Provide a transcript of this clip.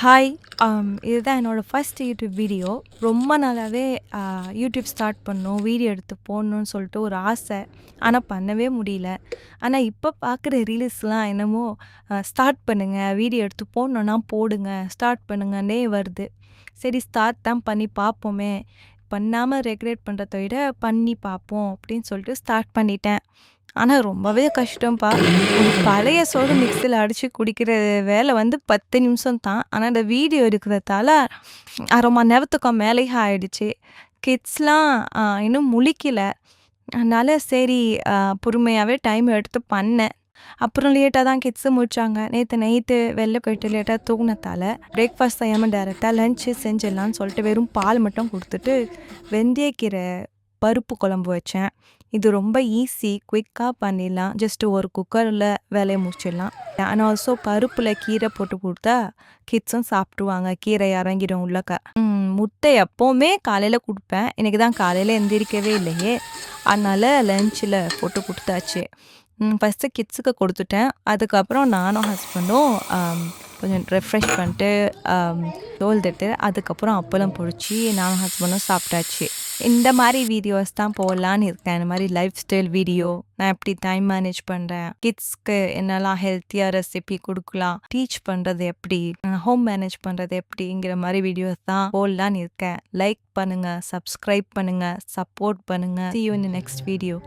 Hi! இதுதான் என்னோட first YouTube video. ரொம்ப நாளாவே யூடியூப் ஸ்டார்ட் பண்ணணும், வீடியோ எடுத்து போடணும்னு சொல்லிட்டு ஒரு ஆசை. ஆனா பண்ணவே முடியல. ஆனா இப்ப பார்க்குற ரீல்ஸ்லாம் என்னமோ ஸ்டார்ட் பண்ணுங்க, வீடியோ எடுத்து போடணும்னா போடுங்க, ஸ்டார்ட் பண்ணுங்கன்னே வருது. சரி ஸ்டார்ட் தான் பண்ணி பார்ப்போமே! பண்ணாம ரெக்ரெட் பண்றத விட பண்ணி பார்ப்போம் அப்படின்னு சொல்லிட்டு ஸ்டார்ட் பண்ணிட்டேன். ஆனா ரொம்பவே கஷ்டம்ப்பா. ஒரு பழைய சோறு மிக்ஸில அடிச்சு குடிக்கிற வேலை வந்து 10 நிமிஷம் தான். ஆனா இந்த வீடியோ எடுக்கிறதால 1/2 மணி நேரத்துக்கும் மேலேயே ஆயிடுச்சு. கிட்ஸ்லாம் இன்னும் முழிக்கல. அதனால சரி பொறுமையாவே டைம் எடுத்து பண்ணேன். அப்புறம் லேட்டா தான் கிட்ஸு முழிச்சாங்க. நேத்து நைட்டு வெளில போயிட்டு லேட்டா தூங்குனதால, பிரேக்ஃபாஸ்ட் செய்யாம டைரக்ட்டா லஞ்ச் செஞ்சிடலான்னு சொல்லிட்டு வெறும் பால் மட்டும் குடுத்துட்டு, வெந்தயக்கீரை பருப்பு குழம்பு வச்சேன். இது ரொம்ப ஈஸி, குயிக்கா பண்ணிடலாம். ஜஸ்ட் ஒரு குக்கர்ல வேலைய முடிச்சிடலாம். அண்ட் ஆல்சோ பருப்புல கீரை போட்டு குடுத்தா கிட்ஸும் சாப்பிட்ருவாங்க. கீரை இறங்கிடும் உள்ளக்க. முட்டை எப்பவுமே காலையில குடுப்பேன். இன்னைக்கு தான் காலையில எந்திரிக்கவே இல்லையே! அதனால லஞ்ச்ல போட்டு குடுத்தாச்சு. ஃபர்ஸ்ட்டு கிட்ஸுக்கு குடுத்துட்டேன். அதுக்கப்புறம் நானும் ஹஸ்பண்டும் கொஞ்சம் ரெஃப்ரெஷ் பண்ணிட்டு தோழ்ந்துட்டு, அதுக்கப்புறம் அப்பளம் பொரிச்சு நானும் ஹஸ்பண்டும் சாப்பிட்டாச்சு. இந்த மாரி வீடியோஸ் தான் போடலான்னு இருக்கேன். இந்த மாரி லைஃப் ஸ்டைல் வீடியோ, நான் எப்படி டைம் மேனேஜ் பண்றேன், கிட்ஸ்க்கு என்னலாம் ஹெல்த்தியா ரெசிபி குடுக்கலாம், டீச் பண்றது எப்படி, ஹோம் மேனேஜ் பண்றது எப்படிங்கிற மாரி வீடியோஸ் தான் போடலான்னு இருக்கேன். லைக் பண்ணுங்க, சப்ஸ்கிரைப் பண்ணுங்க, சப்போர்ட் பண்ணுங்க. See you in the next video.